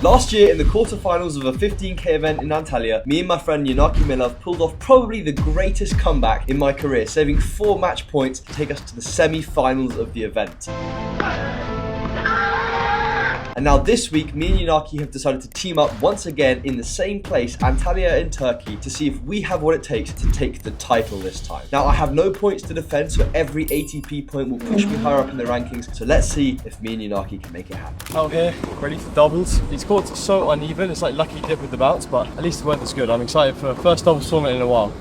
Last year, in the quarterfinals of a 15k event in Antalya, me and my friend Yanaki pulled off probably the greatest comeback in my career, saving 4 match points to take us to the semi-finals of the event. And now this week, me and Yanaki have decided to team up once again in the same place, Antalya in Turkey, to see if we have what it takes to take the title this time. Now, I have no points to defend, so every ATP point will push me higher up in the rankings. So let's see if me and Yanaki can make it happen. Out here, ready for doubles. These courts are so uneven, it's like lucky dip with the bounce, but at least the weather's good. I'm excited for first doubles tournament in a while.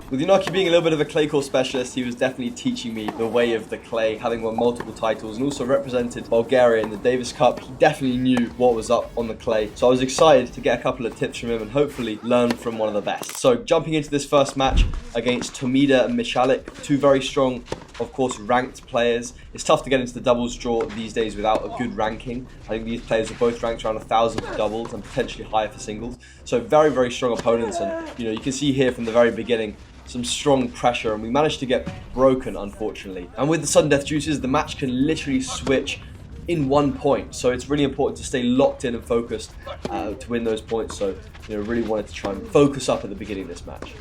With Yanaki being a little bit of a clay court specialist, he was definitely teaching me the way of the clay, having won multiple titles and also represented Bulgaria in the Davis Cup. He definitely knew what was up on the clay. So I was excited to get a couple of tips from him and hopefully learn from one of the best. So jumping into this first match against Tomida and Mischker, two very strong, of course, ranked players. It's tough to get into the doubles draw these days without a good ranking. I think these players are both ranked around 1,000 for doubles and potentially higher for singles. So very, very strong opponents. And you can see here from the very beginning, some strong pressure, and we managed to get broken, unfortunately. And with the sudden death juices, the match can literally switch in 1 point. So it's really important to stay locked in and focused to win those points. So, really wanted to try and focus up at the beginning of this match.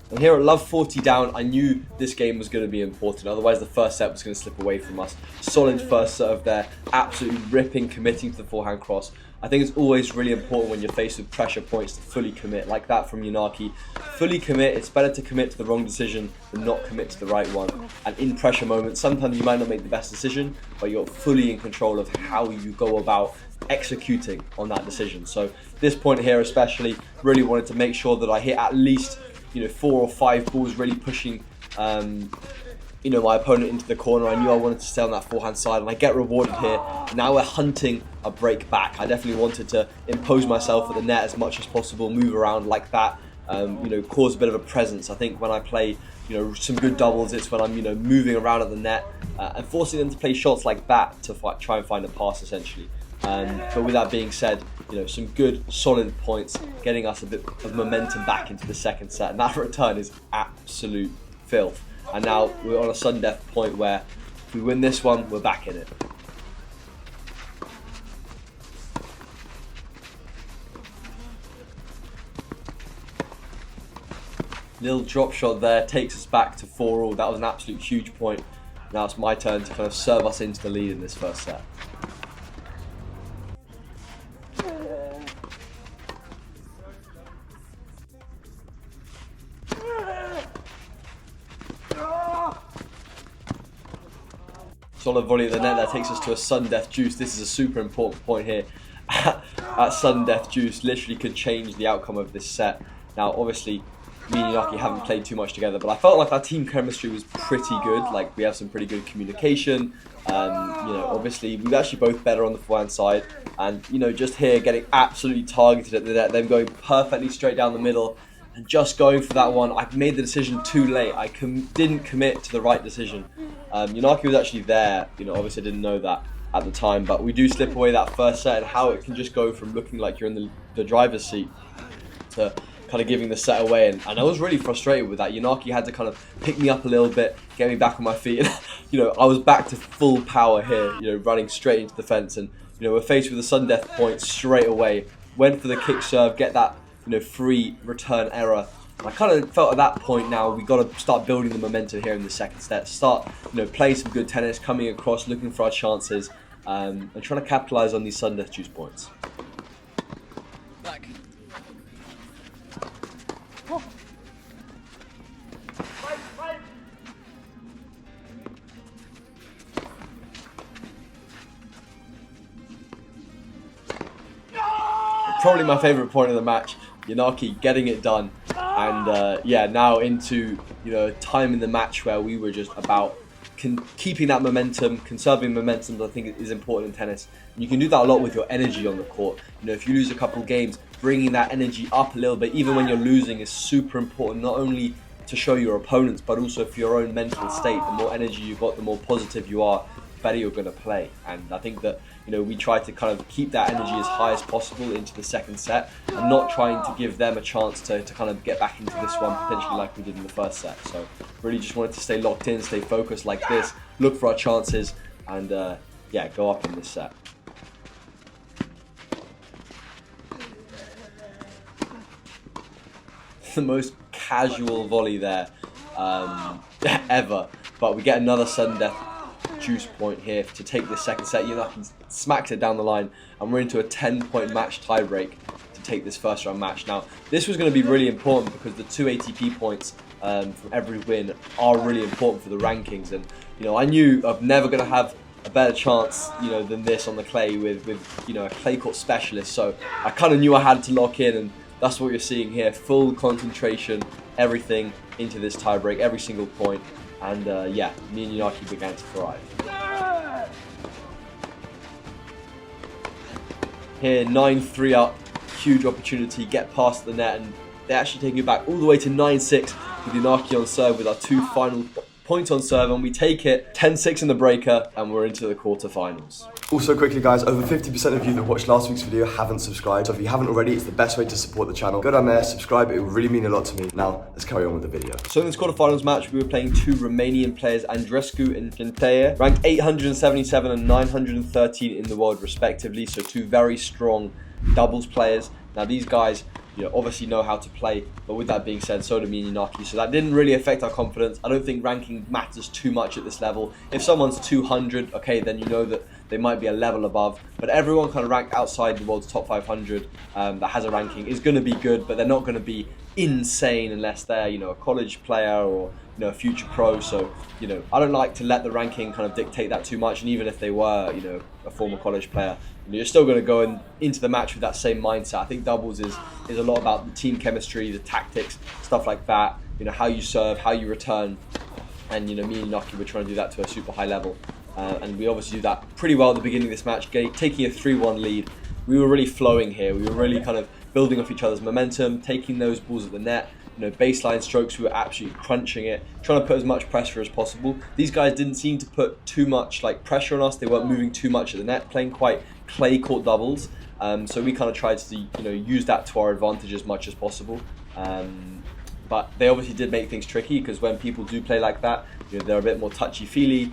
And here at love 40 down, I knew this game was going to be important, otherwise the first set was going to slip away from us. Solid first serve there, absolutely ripping, committing to the forehand cross. I think it's always really important when you're faced with pressure points to fully commit, like that from Yanaki. Fully commit. It's better to commit to the wrong decision than not commit to the right one. And in pressure moments, sometimes you might not make the best decision, but you're fully in control of how you go about executing on that decision. So this point here especially, really wanted to make sure that I hit at least 4 or 5 balls, really pushing my opponent into the corner. I knew I wanted to stay on that forehand side, and I get rewarded here. Now we're hunting a break back. I definitely wanted to impose myself at the net as much as possible, move around like that, cause a bit of a presence. I think when I play some good doubles, it's when I'm moving around at the net and forcing them to play shots like that to try and find a pass essentially. But with that being said, some good solid points, getting us a bit of momentum back into the second set, and that return is absolute filth. And now we're on a sudden death point where if we win this one, we're back in it. Little drop shot there takes us back to 4-all. That was an absolute huge point. Now it's my turn to kind of serve us into the lead in this first set. Solid volley at the net that takes us to a sudden death juice. This is a super important point here. At sudden death juice literally could change the outcome of this set. Now obviously me and Yanaki haven't played too much together, but I felt like our team chemistry was pretty good. Like we have some pretty good communication. Obviously we're actually both better on the forehand side, and just here getting absolutely targeted at the net, them going perfectly straight down the middle and just going for that one. I made the decision too late. I didn't commit to the right decision. Yanaki was actually there, obviously I didn't know that at the time, but we do slip away that first set, and how it can just go from looking like you're in the driver's seat to kind of giving the set away. And I was really frustrated with that. Yanaki had to kind of pick me up a little bit, get me back on my feet, and I was back to full power here, running straight into the fence, and we're faced with a sudden death point straight away. Went for the kick serve, get that free return error. I kind of felt at that point now we got to start building the momentum here in the second set. Start playing some good tennis, coming across, looking for our chances, and trying to capitalise on these sudden death juice points. Back. Probably my favourite point of the match. Yanaki getting it done, and now into a time in the match where we were just about keeping that momentum, conserving momentum. I think is important in tennis. And you can do that a lot with your energy on the court. If you lose a couple games, bringing that energy up a little bit, even when you're losing, is super important. Not only to show your opponents, but also for your own mental state. The more energy you've got, the more positive you are. better you're going to play. And I think that, you know, we try to kind of keep that energy as high as possible into the second set and not trying to give them a chance to kind of get back into this one potentially like we did in the first set. So really just wanted to stay locked in, stay focused like this, look for our chances, and yeah, go up in this set. The most casual volley there ever, but we get another sudden death juice point here to take this second set. Yanaki smacks it down the line, and we're into a 10-point match tiebreak to take this first round match. Now, this was going to be really important because the 2 ATP points from every win are really important for the rankings, and you know, I knew I'm never going to have a better chance, you know, than this on the clay with you know, a clay court specialist. So I kind of knew I had to lock in, and that's what you're seeing here. Full concentration, everything into this tiebreak, every single point. And yeah, me and Yanaki began to thrive. Here, 9-3 up, huge opportunity, get past the net, and they actually take it back all the way to 9-6 with Yanaki on serve with our 2 final points on serve, and we take it 10-6 in the breaker, and we're into the quarterfinals. Also quickly guys, over 50% of you that watched last week's video haven't subscribed, so if you haven't already, it's the best way to support the channel. Go down there, subscribe, it will really mean a lot to me. Now, let's carry on with the video. So in this quarterfinals match, we were playing 2 Romanian players, Andrescu and Gentea, ranked 877 and 913 in the world respectively, so 2 very strong doubles players. Now these guys, you know, obviously know how to play, but with that being said, so do me and Yanaki, so that didn't really affect our confidence. I don't think ranking matters too much at this level. If someone's 200, okay, then you know that they might be a level above, but everyone kind of ranked outside the world's top 500 that has a ranking is going to be good, but they're not going to be insane unless they're, you know, a college player or, you know, a future pro. So, you know, I don't like to let the ranking kind of dictate that too much, and even if they were, you know, a former college player, you're still going to go into the match with that same mindset. I think doubles is a lot about the team chemistry, the tactics, stuff like that. You know, how you serve, how you return, and you know, me and Yanaki were trying to do that to a super high level, and we obviously do that pretty well at the beginning of this match, taking a 3-1 lead. We were really flowing here. We were really kind of building off each other's momentum, taking those balls at the net. You know, baseline strokes, we were absolutely crunching it, trying to put as much pressure as possible. These guys didn't seem to put too much like pressure on us. They weren't moving too much at the net, playing quite clay court doubles. So we kind of tried to, you know, use that to our advantage as much as possible. But they obviously did make things tricky, because when people do play like that, you know, they're a bit more touchy-feely.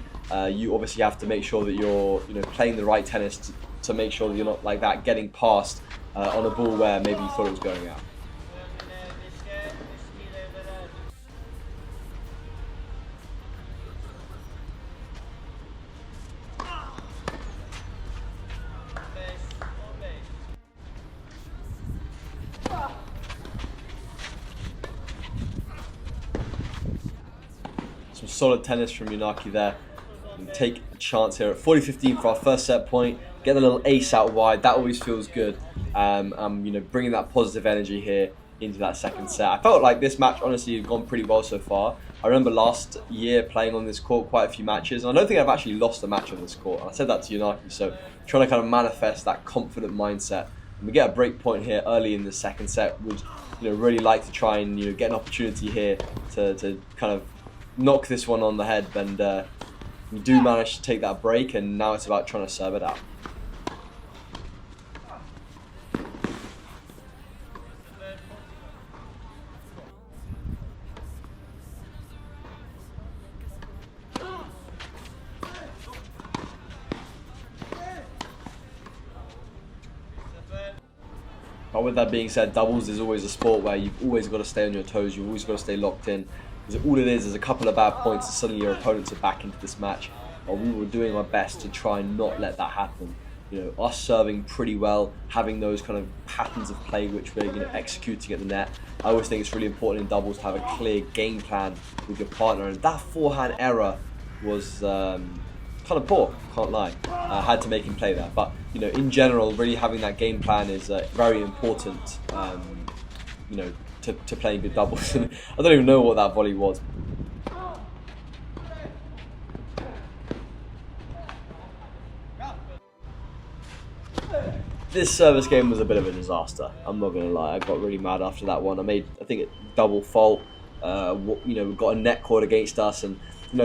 You obviously have to make sure that you're, you know, playing the right tennis to make sure that you're not like that getting past on a ball where maybe you thought it was going out. Some solid tennis from Yanaki there. And take a chance here at 40-15 for our first set point. Get a little ace out wide. That always feels good. You know, bringing that positive energy here into that second set. I felt like this match honestly had gone pretty well so far. I remember last year playing on this court quite a few matches, and I don't think I've actually lost a match on this court. And I said that to Yanaki, so trying to kind of manifest that confident mindset. And we get a break point here early in the second set. Would, you know, really like to try and, you know, get an opportunity here to kind of knock this one on the head, and we do manage to take that break, and now it's about trying to serve it out. But with that being said, doubles is always a sport where you've always got to stay on your toes, you've always got to stay locked in. Because all it is a couple of bad points and suddenly your opponents are back into this match. But we were doing our best to try and not let that happen. You know, us serving pretty well, having those kind of patterns of play which we're, you know, executing at the net. I always think it's really important in doubles to have a clear game plan with your partner, and that forehand error was kind of poor, can't lie. Had to make him play there, but you know, in general, really having that game plan is very important. You know, to playing good doubles. I don't even know what that volley was. This service game was a bit of a disaster, I'm not going to lie. I got really mad after that one. I made, I think, a double fault. We've got a net cord against us, and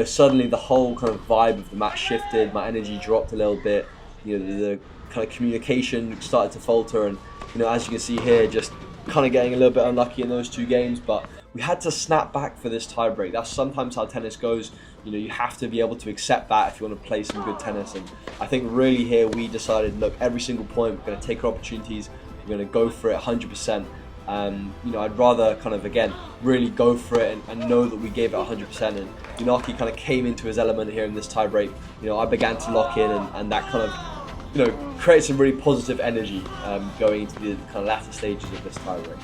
suddenly the whole kind of vibe of the match shifted. My energy dropped a little bit. The kind of communication started to falter, and as you can see here, just kind of getting a little bit unlucky in those 2 games. But we had to snap back for this tiebreak. That's sometimes how tennis goes. You have to be able to accept that if you want to play some good tennis. And I think really here we decided, look, every single point we're going to take our opportunities. We're going to go for it 100%. I'd rather kind of, again, really go for it and know that we gave it 100%. And Yanaki kind of came into his element here in this tiebreak. I began to lock in, and that kind of, creates some really positive energy going into the kind of latter stages of this tiebreak.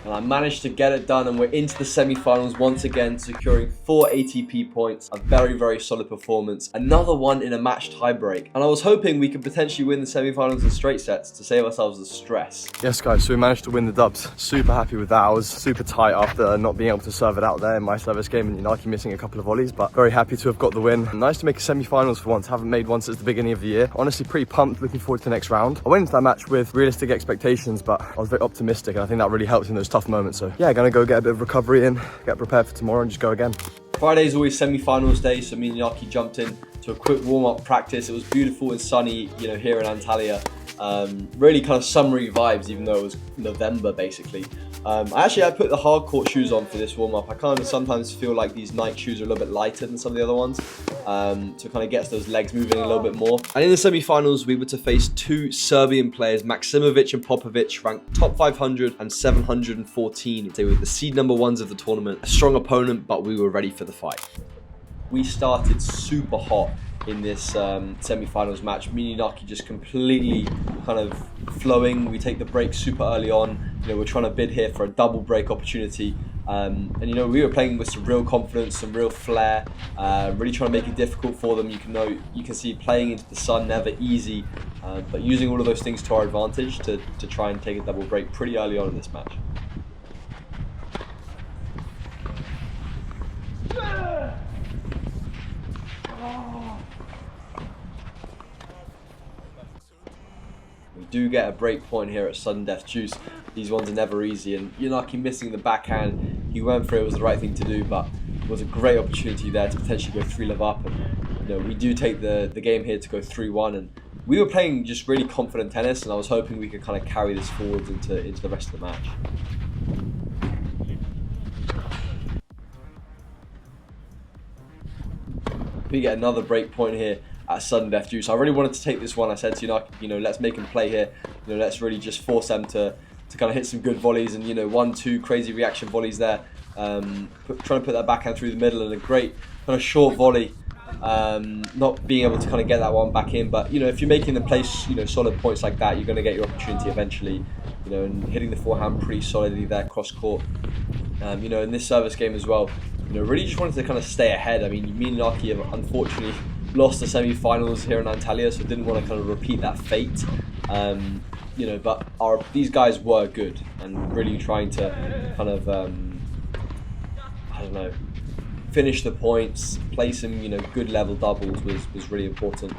And I managed to get it done, and we're into the semi-finals once again, securing 4 ATP points. A very, very solid performance. Another one in a match tiebreak. And I was hoping we could potentially win the semi-finals in straight sets to save ourselves the stress. Yes guys, so we managed to win the dubs. Super happy with that. I was super tight after not being able to serve it out there in my service game and Yanaki missing a couple of volleys, but very happy to have got the win. Nice to make a semi-finals for once. Haven't made one since the beginning of the year. Honestly, pretty pumped, looking forward to the next round. I went into that match with realistic expectations, but I was very optimistic, and I think that really helps in those tough moments. So yeah, gonna go get a bit of recovery in, get prepared for tomorrow and just go again. Friday is always semi-finals day, so me and Yanaki jumped in to a quick warm-up practice. It was beautiful and sunny, here in Antalya. Really kind of summery vibes, even though it was November basically. I put the hard court shoes on for this warm-up. I kind of sometimes feel like these night shoes are a little bit lighter than some of the other ones, to kind of get those legs moving a little bit more. And in the semi-finals, we were to face 2 Serbian players, Maksimovic and Popovic, ranked top 500 and 714. They were the seed number 1s of the tournament. A strong opponent, but we were ready for the fight. We started super hot in this semi-finals match. Me and Yanaki just completely kind of flowing. We take the break super early on. We're trying to bid here for a double break opportunity. And we were playing with some real confidence, some real flair, really trying to make it difficult for them. You can see playing into the sun, never easy, but using all of those things to our advantage to try and take a double break pretty early on in this match. We do get a break point here at sudden death juice. These ones are never easy, and Yanaki missing the backhand, he went for it, was the right thing to do, but it was a great opportunity there to potentially go 3-love up, and we do take the game here to go 3-1, and we were playing just really confident tennis, and I was hoping we could kind of carry this forwards into the rest of the match. We get another break point here at sudden death juice. I really wanted to take this one. I said to Yanaki, let's make him play here. Let's really just force them to kind of hit some good volleys, and 1-2 crazy reaction volleys there. Trying to put that backhand through the middle, and a great kind of short volley. Not being able to kind of get that one back in, but if you're making the place solid points like that, you're going to get your opportunity eventually. And hitting the forehand pretty solidly there cross court. In this service game as well, really just wanted to kind of stay ahead. I mean, me and Yanaki have unfortunately lost the semi-finals here in Antalya, so didn't want to kind of repeat that fate. But these guys were good, and really trying to kind of finish the points, play some good level doubles was really important.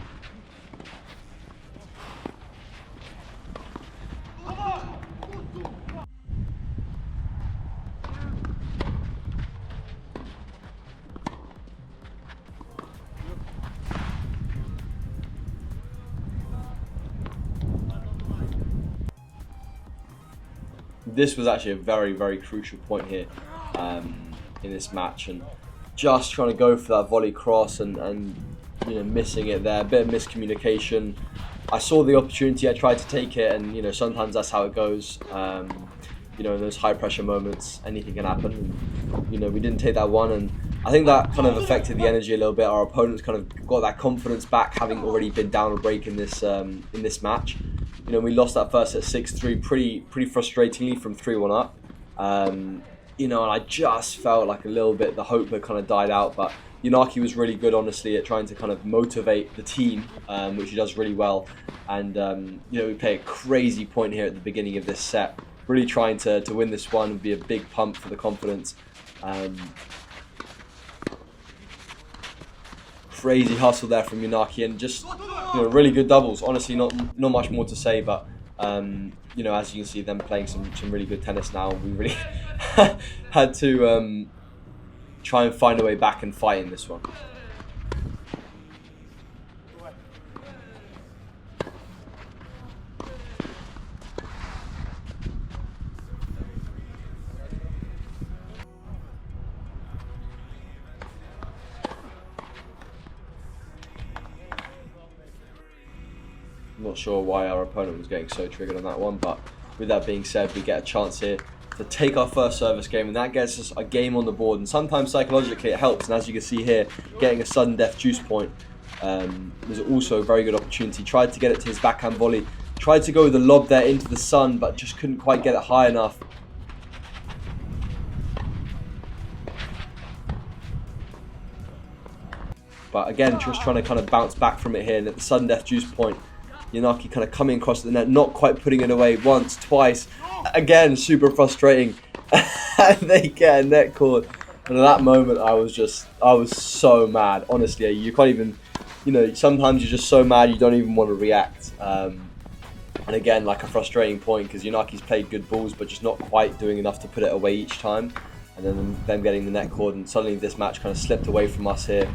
This was actually a very, very crucial point here in this match, and just trying to go for that volley cross and missing it there, a bit of miscommunication. I saw the opportunity, I tried to take it, and sometimes that's how it goes. In those high pressure moments, anything can happen. And, we didn't take that one, and I think that kind of affected the energy a little bit. Our opponents kind of got that confidence back, having already been down a break in this match. We lost that first at 6-3 pretty frustratingly from 3-1 up. And I just felt like a little bit the hope had kind of died out, but Yanaki was really good, honestly, at trying to kind of motivate the team, which he does really well. And we play a crazy point here at the beginning of this set, really trying to win this one, would be a big pump for the confidence. Crazy hustle there from Yanaki, and just really good doubles. Honestly, not much more to say, but as you can see, them playing some really good tennis now. We really had to try and find a way back and fight in this one. I'm not sure why our opponent was getting so triggered on that one, but with that being said, we get a chance here to take our first service game, and that gets us a game on the board, and sometimes psychologically it helps. And as you can see here, getting a sudden death juice point was also a very good opportunity. Tried to get it to his backhand volley, tried to go with the lob there into the sun, but just couldn't quite get it high enough. But again, just trying to kind of bounce back from it here, and at the sudden death juice point, Yanaki kind of coming across the net, not quite putting it away once, twice. Again, super frustrating. And they get a net cord. And at that moment, I was so mad. Honestly, you can't even, sometimes you're just so mad you don't even want to react. And again, like a frustrating point, because Yanaki's played good balls, but just not quite doing enough to put it away each time. And then them getting the net cord, and suddenly this match kind of slipped away from us here.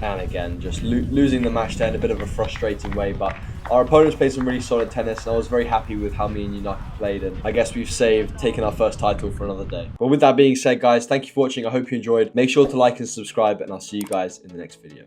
And again, just losing the match there in a bit of a frustrating way. But our opponents played some really solid tennis, and I was very happy with how me and Yanaki played. And I guess we've taken our first title for another day. But with that being said, guys, thank you for watching. I hope you enjoyed. Make sure to like and subscribe, and I'll see you guys in the next video.